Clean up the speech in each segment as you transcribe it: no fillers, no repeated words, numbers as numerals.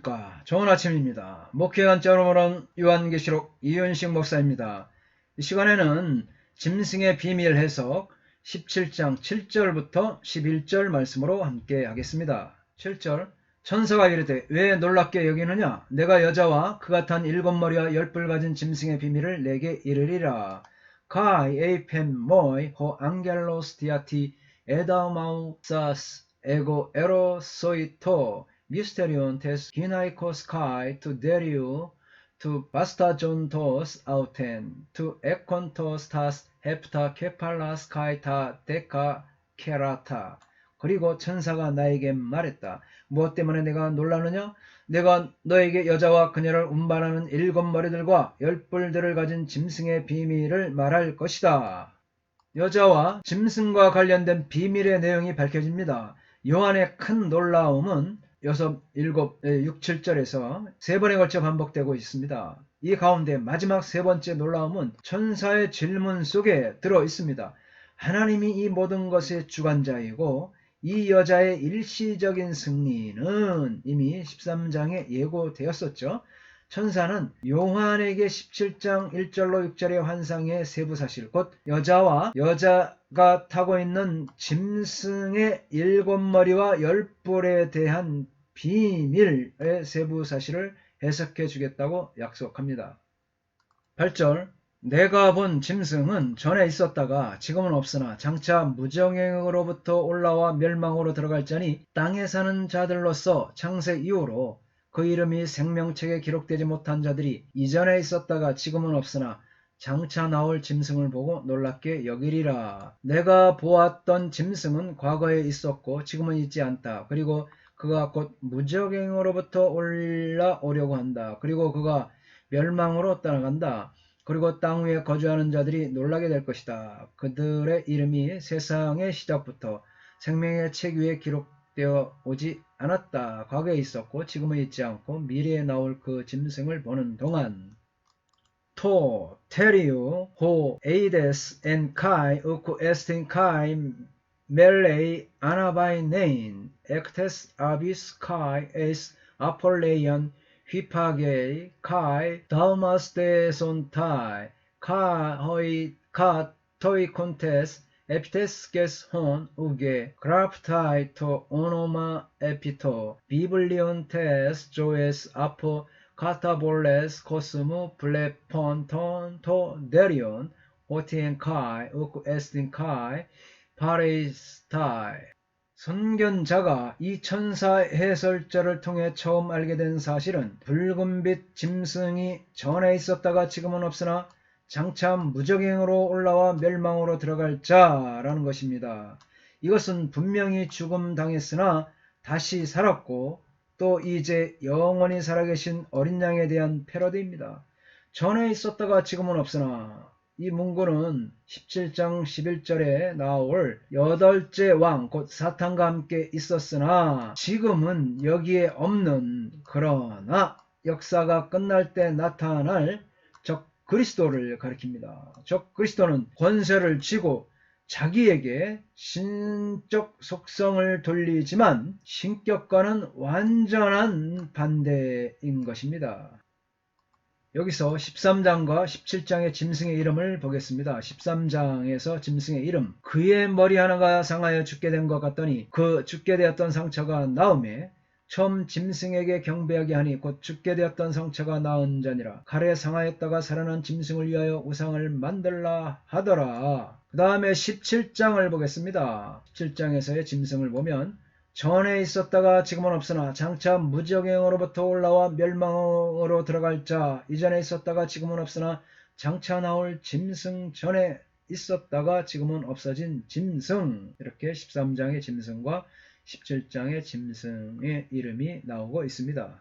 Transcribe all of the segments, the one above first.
안녕하십니까. 좋은 아침입니다. 목회한 쩌르모론 요한계시록 이윤식 목사입니다. 이 시간에는 짐승의 비밀 해석 17장 7절부터 11절 말씀으로 함께 하겠습니다. 7절 천사가 이르되 왜 놀랍게 여기느냐. 내가 여자와 그가 탄 7머리와 10뿔 가진 짐승의 비밀을 내게 이르리라. Kai eipem moi ho angelos diati edaumausas ego erosoito Mysterion tes ginaikos kai tu deriu tu bastajontos auten tu ekontos tas hepta ke팔라스 kai ta 데카 케라타. 그리고 천사가 나에게 말했다. 무엇 때문에 내가 놀라느냐? 내가 너에게 여자와 그녀를 운반하는 7머리들과 10뿔들을 가진 짐승의 비밀을 말할 것이다. 여자와 짐승과 관련된 비밀의 내용이 밝혀집니다. 요한의 큰 놀라움은 6, 7절에서 3번에 걸쳐 반복되고 있습니다. 이 가운데 마지막 3번째 놀라움은 천사의 질문 속에 들어 있습니다. 하나님이 이 모든 것의 주관자이고 이 여자의 일시적인 승리는 이미 13장에 예고되었었죠. 천사는 요한에게 17장 1절로 6절의 환상의 세부 사실, 곧 여자와 여자가 타고 있는 짐승의 7머리와 10뿔에 대한 비밀의 세부 사실을 해석해 주겠다고 약속합니다. 8절 내가 본 짐승은 전에 있었다가 지금은 없으나 장차 무정행으로부터 올라와 멸망으로 들어갈 자니 땅에 사는 자들로서 창세 이후로 그 이름이 생명책에 기록되지 못한 자들이 이전에 있었다가 지금은 없으나 장차 나올 짐승을 보고 놀랍게 여기리라. 내가 보았던 짐승은 과거에 있었고 지금은 있지 않다. 그리고 그가 곧 무적행으로부터 올라오려고 한다. 그리고 그가 멸망으로 떠나간다. 그리고 땅 위에 거주하는 자들이 놀라게 될 것이다. 그들의 이름이 세상의 시작부터 생명의 책 위에 기록되어 오지 않았다. 과거에 있었고 지금은 있지 않고 미래에 나올 그 짐승을 보는 동안 토, 테리우, 호, 에이데스, 엔 카이, 우쿠 에스틴 카이, 멜레이, 아나바이네인, 엑테스, 아비스, 카이, 에스, 아폴레이언, 휘파게이, 카이, 다우마스테손타이, 카허이, 카, 토이콘테스, 에피테스게스 혼 우게 그라프타이토 오노마 에피토 비블리온 테스 조에스 아포 카타볼레스 코스무 블레폰 톤토 데리온 오티엔카이 우쿠 에스틴카이 파레이스타이. 선견자가 이 천사 해설자를 통해 처음 알게 된 사실은 붉은빛 짐승이 전에 있었다가 지금은 없으나 장차 무적행으로 올라와 멸망으로 들어갈 자라는 것입니다. 이것은 분명히 죽음 당했으나 다시 살았고 또 이제 영원히 살아계신 어린 양에 대한 패러디입니다. 전에 있었다가 지금은 없으나 이 문구는 17장 11절에 나올 8째 왕 곧 사탄과 함께 있었으나 지금은 여기에 없는, 그러나 역사가 끝날 때 나타날 적 그리스도를 가리킵니다. 적 그리스도는 권세를 쥐고 자기에게 신적 속성을 돌리지만 신격과는 완전한 반대인 것입니다. 여기서 13장과 17장의 짐승의 이름을 보겠습니다. 13장에서 짐승의 이름. 그의 머리 하나가 상하여 죽게 된 것 같더니 그 죽게 되었던 상처가 나음에 처음 짐승에게 경배하게 하니 곧 죽게 되었던 상처가 나은 자니라. 칼에 상하였다가 살아난 짐승을 위하여 우상을 만들라 하더라. 그 다음에 17장을 보겠습니다. 17장에서의 짐승을 보면 전에 있었다가 지금은 없으나 장차 무적행으로부터 올라와 멸망으로 들어갈 자, 이전에 있었다가 지금은 없으나 장차 나올 짐승, 전에 있었다가 지금은 없어진 짐승. 이렇게 13장의 짐승과 17장의 짐승의 이름이 나오고 있습니다.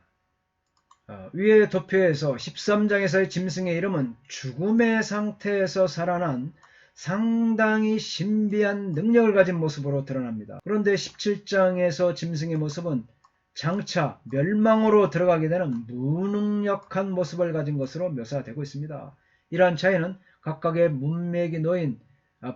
위의 도표에서 13장에서의 짐승의 이름은 죽음의 상태에서 살아난 상당히 신비한 능력을 가진 모습으로 드러납니다. 그런데 17장에서 짐승의 모습은 장차 멸망으로 들어가게 되는 무능력한 모습을 가진 것으로 묘사되고 있습니다. 이러한 차이는 각각의 문맥이 놓인,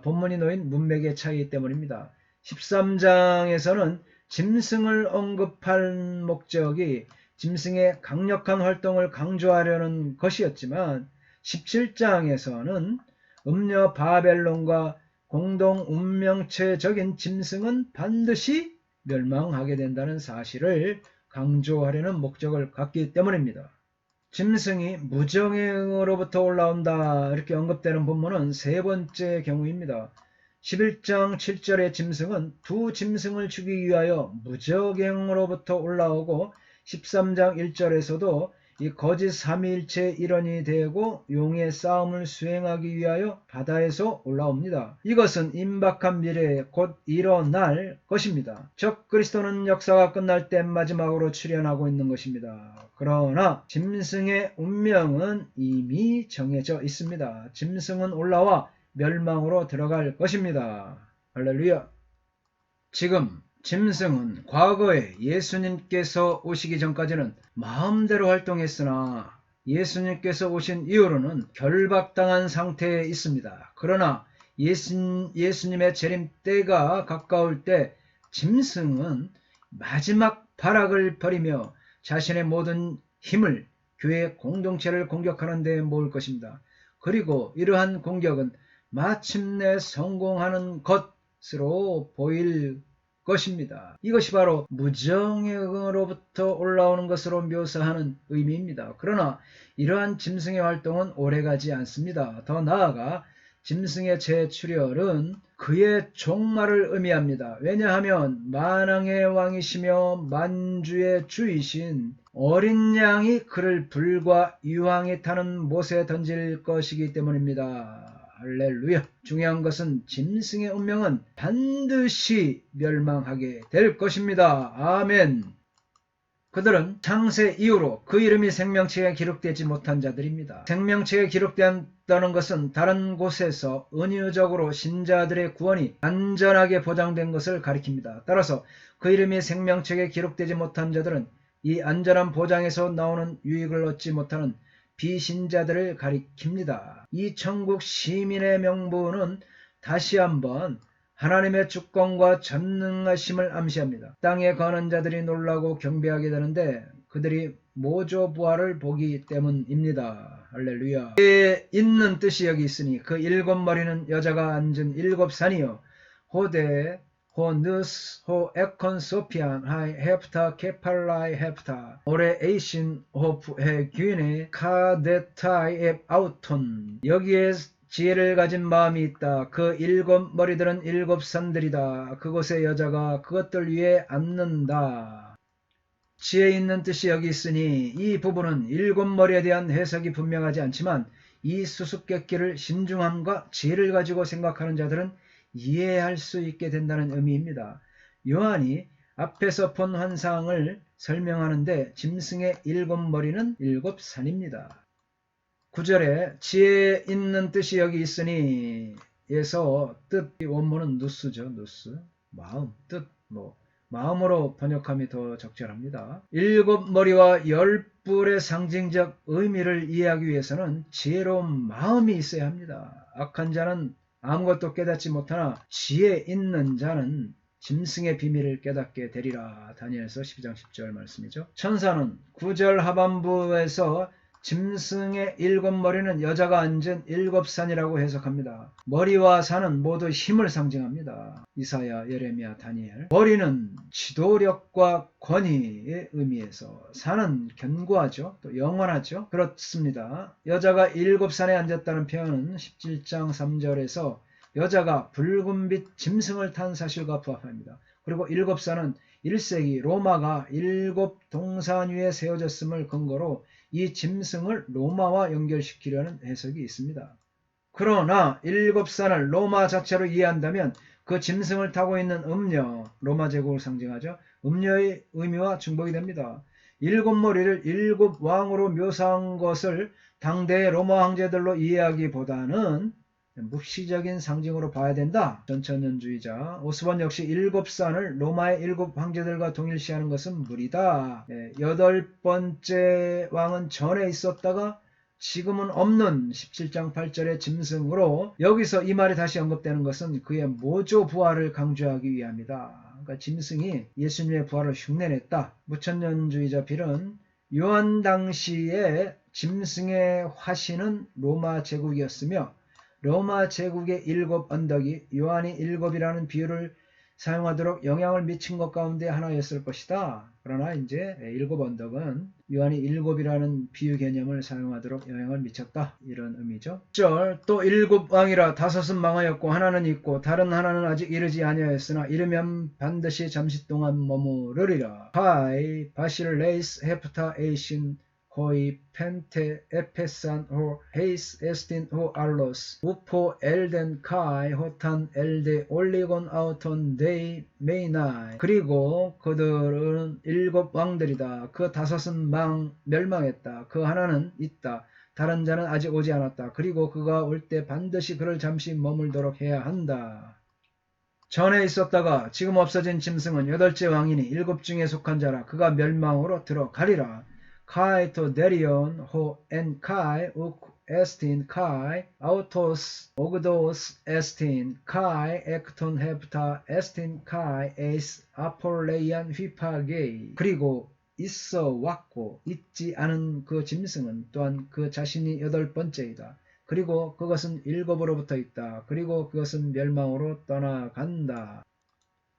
본문이 놓인 문맥의 차이 때문입니다. 13장에서는 짐승을 언급한 목적이 짐승의 강력한 활동을 강조하려는 것이었지만 17장에서는 음녀 바벨론과 공동 운명체적인 짐승은 반드시 멸망하게 된다는 사실을 강조하려는 목적을 갖기 때문입니다. 짐승이 무정의 응으로부터 올라온다 이렇게 언급되는 본문은 세 번째 경우입니다. 11장 7절의 짐승은 두 짐승을 죽이기 위하여 무적행으로부터 올라오고 13장 1절에서도 이 거짓 삼위일체 일원이 되고 용의 싸움을 수행하기 위하여 바다에서 올라옵니다. 이것은 임박한 미래에 곧 일어날 것입니다. 적 그리스도는 역사가 끝날 때 마지막으로 출현하고 있는 것입니다. 그러나 짐승의 운명은 이미 정해져 있습니다. 짐승은 올라와 멸망으로 들어갈 것입니다. 할렐루야. 지금 짐승은 과거에 예수님께서 오시기 전까지는 마음대로 활동했으나 예수님께서 오신 이후로는 결박당한 상태에 있습니다. 그러나 예수님의 재림 때가 가까울 때 짐승은 마지막 발악을 벌이며 자신의 모든 힘을 교회 공동체를 공격하는 데 모을 것입니다. 그리고 이러한 공격은 마침내 성공하는 것으로 보일 것입니다. 이것이 바로 무정행으로부터 올라오는 것으로 묘사하는 의미입니다. 그러나 이러한 짐승의 활동은 오래가지 않습니다. 더 나아가 짐승의 재출혈은 그의 종말을 의미합니다. 왜냐하면 만왕의 왕이시며 만주의 주이신 어린 양이 그를 불과 유황이 타는 못에 던질 것이기 때문입니다. 할렐루야. 중요한 것은 짐승의 운명은 반드시 멸망하게 될 것입니다. 아멘. 그들은 창세 이후로 그 이름이 생명책에 기록되지 못한 자들입니다. 생명책에 기록된다는 것은 다른 곳에서 은유적으로 신자들의 구원이 안전하게 보장된 것을 가리킵니다. 따라서 그 이름이 생명책에 기록되지 못한 자들은 이 안전한 보장에서 나오는 유익을 얻지 못하는 비신자들을 가리킵니다. 이 천국 시민의 명분은 다시 한번 하나님의 주권과 전능하심을 암시합니다. 땅에 거하는 자들이 놀라고 경배하게 되는데 그들이 모조부활을 보기 때문입니다. 할렐루야. 에 있는 뜻이 여기 있으니 그 일곱 머리는 여자가 앉은 일곱 산이요 호데 호느스 호에콘소피안 하이 헤프타 케팔라이 헤프타 오레 에이신 호프 헤귀네 카데타이 앱 아우톤 여기에 지혜를 가진 마음이 있다. 그 일곱 머리들은 일곱 산들이다. 그곳에 여자가 그것들 위에 앉는다. 지혜 있는 뜻이 여기 있으니 이 부분은 일곱 머리에 대한 해석이 분명하지 않지만 이 수수께끼를 신중함과 지혜를 가지고 생각하는 자들은 이해할 수 있게 된다는 의미입니다. 요한이 앞에서 본 환상을 설명하는데 짐승의 일곱 머리는 일곱 산입니다. 9절에 지혜 있는 뜻이 여기 있으니 에서 뜻 원문은 누스죠. 누스 마음 뜻 마음으로 번역함이 더 적절합니다. 일곱 머리와 열 뿔의 상징적 의미를 이해하기 위해서는 지혜로운 마음이 있어야 합니다. 악한 자는 아무것도 깨닫지 못하나 지혜 있는 자는 짐승의 비밀을 깨닫게 되리라. 다니엘서 12장 10절 말씀이죠. 천사는 9절 하반부에서 짐승의 일곱 머리는 여자가 앉은 일곱 산이라고 해석합니다. 머리와 산은 모두 힘을 상징합니다. 이사야, 예레미야, 다니엘. 머리는 지도력과 권위의 의미에서 산은 견고하죠. 또 영원하죠. 그렇습니다. 여자가 일곱 산에 앉았다는 표현은 17장 3절에서 여자가 붉은빛 짐승을 탄 사실과 부합합니다. 그리고 일곱 산은 1세기 로마가 일곱 동산 위에 세워졌음을 근거로 이 짐승을 로마와 연결시키려는 해석이 있습니다. 그러나 일곱 산을 로마 자체로 이해한다면 그 짐승을 타고 있는 음녀, 로마 제국을 상징하죠. 음녀의 의미와 중복이 됩니다. 일곱 머리를 일곱 왕으로 묘사한 것을 당대의 로마 황제들로 이해하기보다는 묵시적인 상징으로 봐야 된다. 전천년주의자 오스본 역시 일곱 산을 로마의 일곱 황제들과 동일시하는 것은 무리다. 여덟 번째 왕은 전에 있었다가 지금은 없는 17장 8절의 짐승으로 여기서 이 말이 다시 언급되는 것은 그의 모조 부활을 강조하기 위함이다. 그러니까 짐승이 예수님의 부활을 흉내냈다. 무천년주의자 빌은 요한 당시에 짐승의 화신은 로마 제국이었으며 로마 제국의 7 언덕이 요한이 7이라는 비유를 사용하도록 영향을 미친 것 가운데 하나였을 것이다. 그러나 이제 7 언덕은 요한이 7이라는 비유 개념을 사용하도록 영향을 미쳤다. 이런 의미죠. 1절 또 7 왕이라 5은 망하였고 하나는 있고 다른 하나는 아직 이르지 아니하였으나 이르면 반드시 잠시 동안 머무르리라. 파이 바실 레이스 헤프타 에이신 거의 펜테 에페산 호 헤이스 에스틴 호 알로스 우포 엘덴 카이 호탄 엘데 올리곤 아우톤 데이 메이나이. 그리고 그들은 7 왕들이다. 그 5은 멸망했다. 그 하나는 있다. 다른 자는 아직 오지 않았다. 그리고 그가 올 때 반드시 그를 잠시 머물도록 해야 한다. 전에 있었다가 지금 없어진 짐승은 8째 왕이니 7 중에 속한 자라. 그가 멸망으로 들어가리라. Kai to Derion ho en kai uk estin kai autos ogdos estin kai ekton hepta estin kai eis apolleian 휘파게. 그리고 있어 왔고 있지 않은 그 짐승은 또한 그 자신이 8번째이다. 그리고 그것은 7으로부터 있다. 그리고 그것은 멸망으로 떠나간다.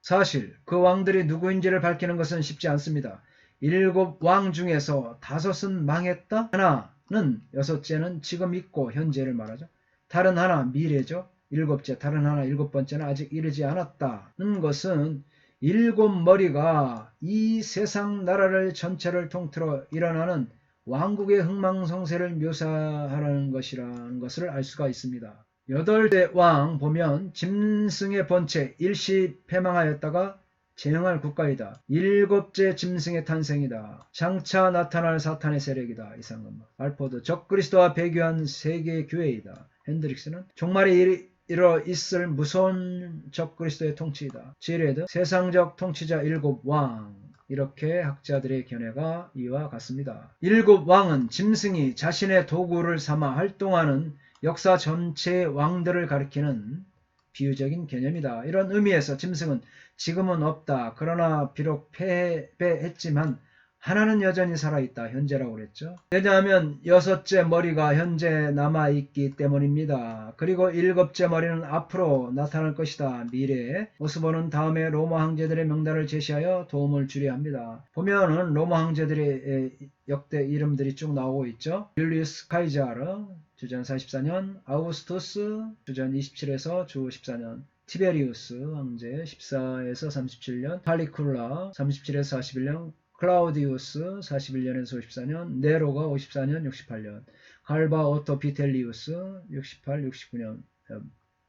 사실 그 왕들이 누구인지를 밝히는 것은 쉽지 않습니다. 7 왕 중에서 5은 망했다. 하나는 6째는 지금 있고 현재를 말하죠. 다른 하나 미래죠. 7째 다른 하나 7번째는 아직 이르지 않았다는 것은 7 머리가 이 세상 나라를 전체를 통틀어 일어나는 왕국의 흥망성쇠를 묘사하라는 것이라는 것을 알 수가 있습니다. 8대 왕 보면 짐승의 번체 일시 패망하였다가 재앙할 국가이다. 7째 짐승의 탄생이다. 장차 나타날 사탄의 세력이다. 이상은 알포드 적그리스도와 배교한 세계 교회이다. 핸드릭스는 종말에 이르러 있을 무서운 적그리스도의 통치이다. 지레드 세상적 통치자 7 왕. 이렇게 학자들의 견해가 이와 같습니다. 7 왕은 짐승이 자신의 도구를 삼아 활동하는 역사 전체의 왕들을 가리키는 비유적인 개념이다. 이런 의미에서 짐승은 지금은 없다. 그러나 비록 패배했지만 하나는 여전히 살아있다. 현재라고 그랬죠. 왜냐하면 6째 머리가 현재 남아있기 때문입니다. 그리고 7째 머리는 앞으로 나타날 것이다. 미래에. 오스본은 다음에 로마 황제들의 명단을 제시하여 도움을 주려 합니다. 보면은 로마 황제들의 역대 이름들이 쭉 나오고 있죠. 율리우스 카이자르 주전 44년, 아우구스투스 주전 27에서 주 14년, 티베리우스 황제 14에서 37년, 팔리쿨라 37에서 41년, 클라우디우스 41년에서 54년, 네로가 54년, 68년, 갈바 오토 비텔리우스 68, 69년,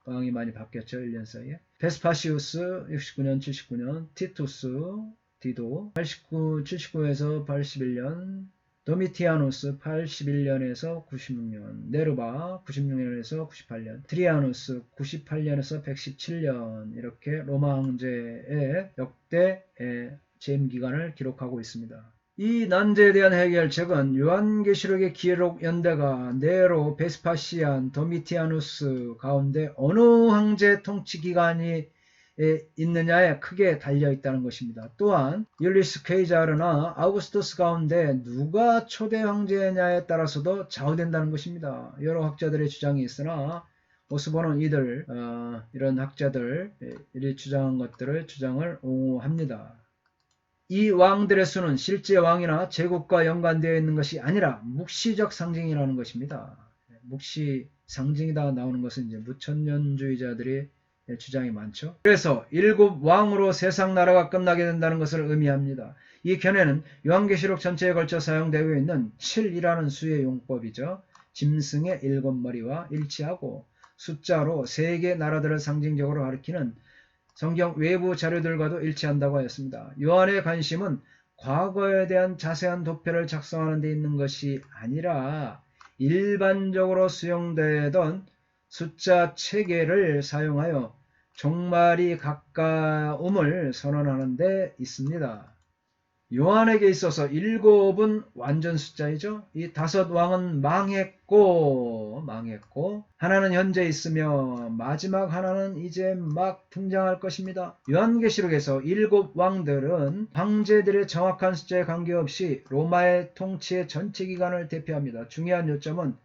왕이 많이 바뀌었죠. 1년 사이에. 베스파시우스 69년, 79년, 티투스, 디도 89, 79에서 81년, 도미티아누스 81년에서 96년, 네르바 96년에서 98년, 트리아누스 98년에서 117년 이렇게 로마 황제의 역대 재임 기간을 기록하고 있습니다. 이 난제에 대한 해결책은 요한계시록의 기록 연대가 네로, 베스파시안, 도미티아누스 가운데 어느 황제 통치 기간이 있느냐에 크게 달려있다는 것입니다. 또한 율리스 케이자르나 아우구스투스 가운데 누가 초대 황제냐에 따라서도 좌우된다는 것입니다. 여러 학자들의 주장이 있으나 오스본은 이런 학자들이 주장한 것들을 주장을 옹호합니다. 이 왕들의 수는 실제 왕이나 제국과 연관되어 있는 것이 아니라 묵시적 상징이라는 것입니다. 묵시 상징이다 나오는 것은 이제 무천년주의자들이 주장이 많죠. 그래서 7 왕으로 세상 나라가 끝나게 된다는 것을 의미합니다. 이 견해는 요한계시록 전체에 걸쳐 사용되고 있는 7이라는 수의 용법이죠. 짐승의 7머리와 일치하고 숫자로 세계 나라들을 상징적으로 가리키는 성경 외부 자료들과도 일치한다고 하였습니다. 요한의 관심은 과거에 대한 자세한 도표를 작성하는 데 있는 것이 아니라 일반적으로 수용되던 숫자 체계를 사용하여 종말이 가까움을 선언하는 데 있습니다. 요한에게 있어서 7은 완전 숫자이죠. 이 5왕은 망했고 하나는 현재 있으며 마지막 하나는 이제 막 등장할 것입니다. 요한계시록에서 7왕들은 황제들의 정확한 숫자에 관계없이 로마의 통치의 전체 기간을 대표합니다. 중요한 요점은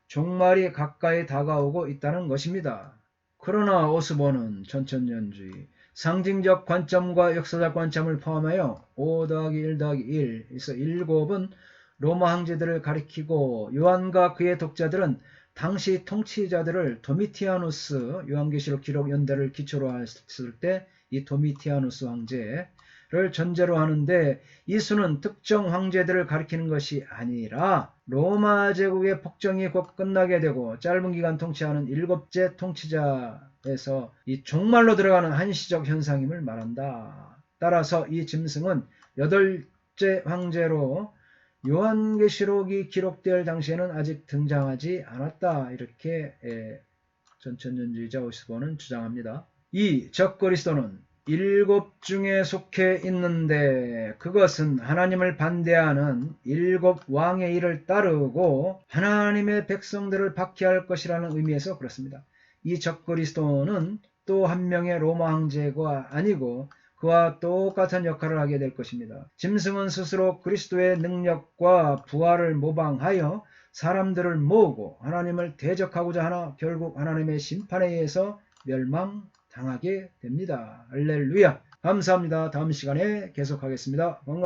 종말이 가까이 다가오고 있다는 것입니다. 그러나 오스본은 전천년주의, 상징적 관점과 역사적 관점을 포함하여 5-1-1에서 7은 로마 황제들을 가리키고 요한과 그의 독자들은 당시 통치자들을 도미티아누스, 요한계시록 기록 연대를 기초로 했을 때 이 도미티아누스 황제를 전제로 하는데 이 수는 특정 황제들을 가리키는 것이 아니라 로마 제국의 폭정이 곧 끝나게 되고 짧은 기간 통치하는 7째 통치자에서 이 종말로 들어가는 한시적 현상임을 말한다. 따라서 이 짐승은 8째 황제로 요한계시록이 기록될 당시에는 아직 등장하지 않았다. 이렇게 전천년주의자 오스본은 주장합니다. 이 적그리스도는 7 중에 속해 있는데 그것은 하나님을 반대하는 7 왕의 일을 따르고 하나님의 백성들을 박해할 것이라는 의미에서 그렇습니다. 이 적그리스도는 또 한 명의 로마 황제가 아니고 그와 똑같은 역할을 하게 될 것입니다. 짐승은 스스로 그리스도의 능력과 부활을 모방하여 사람들을 모으고 하나님을 대적하고자 하나 결국 하나님의 심판에 의해서 멸망당하게 됩니다. 할렐루야. 감사합니다. 다음 시간에 계속하겠습니다.